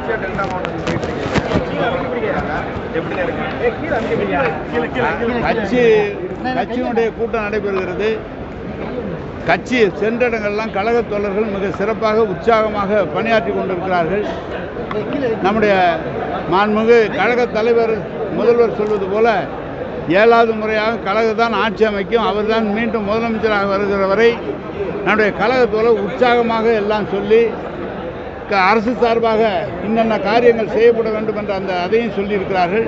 தொடர்ச்சியா டெல்டா மாவட்டத்தில் கட்சியினுடைய கூட்டம் நடைபெறுகிறது. கட்சி சென்ற இடங்கள்லாம் கழகத் தோழர்கள் மிக சிறப்பாக உற்சாகமாக பணியாற்றி கொண்டிருக்கிறார்கள். நம்முடைய மாண்புமிகு கழகத் தலைவர் முதல்வர் சொல்வது போல 7வது முறையாக கழகத்தான் ஆட்சி அமைக்கும், அவர்தான் மீண்டும் முதலமைச்சராக வருகிற வரை நம்முடைய கழகத் தோழர் உற்சாகமாக எல்லாம் சொல்லி அரசு சார்பாக இன்னென்ன காரியங்கள் செய்யப்பட வேண்டும் என்ற அதையும் சொல்லியிருக்கிறார்கள்.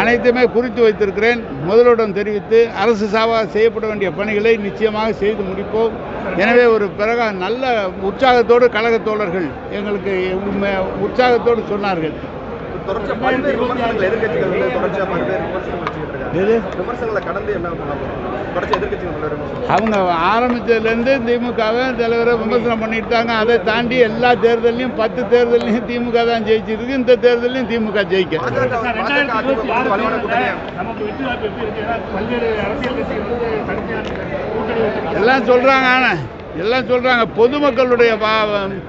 அனைத்துமே குறித்து வைத்திருக்கிறேன். முதல்வரிடம் தெரிவித்து அரசு சார்பாக செய்யப்பட வேண்டிய பணிகளை நிச்சயமாக செய்து முடிப்போம். எனவே ஒரு பிறகு நல்ல உற்சாகத்தோடு கழகத் தோழர்கள் எங்களுக்கு உற்சாகத்தோடு சொன்னார்கள். அவங்க ஆரம்பித்ததுலேருந்து திமுகவை தலைவரை விமர்சனம் பண்ணிட்டாங்க. அதை தாண்டி எல்லா தேர்தலையும் 10 தேர்தலையும் திமுக தான் ஜெயிச்சிருக்கு. இந்த தேர்தலையும் திமுக ஜெயிக்க எல்லாம் சொல்கிறாங்க.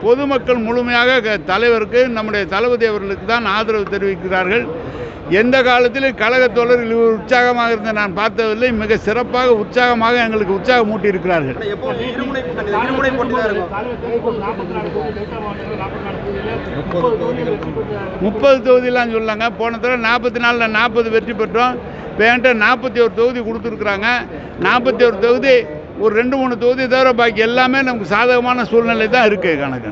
பொதுமக்கள் முழுமையாக தலைவருக்கு நம்முடைய தளபதி அவர்களுக்கு தான் ஆதரவு தெரிவிக்கிறார்கள். எந்த காலத்திலும் கழகத் தோழர்கள் உற்சாகமாக இருந்த நான் பார்த்ததில்லை. மிக சிறப்பாக உற்சாகமாக எங்களுக்கு உற்சாகம் மூட்டி இருக்கிறார்கள். 30 தொகுதியெல்லாம் சொல்லாங்க. போன தடவை 44ல் 40 வெற்றி பெற்றோம். இப்போ என்கிட்ட 41 தொகுதி கொடுத்துருக்குறாங்க. 41 தொகுதி ஒரு 2-3 தொகுதி தவிர பாக்கி எல்லாமே நமக்கு சாதகமான சூழ்நிலை தான் இருக்குது. கணக்கு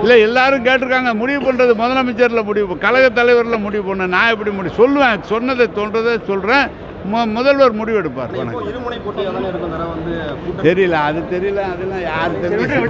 இல்லை, எல்லாரும் கேட்டிருக்காங்க. முடிவு பண்ணுறது முதலமைச்சரில் முடிவு, கழகத் தலைவரில் முடிவு பண்ண. நான் எப்படி சொல்லுவேன், சொன்னதை தோன்றதை சொல்கிறேன். முதல்வர் முடிவெடுப்பார். தெரியல, அது தெரியல, அதெல்லாம் யார் தெரியும்.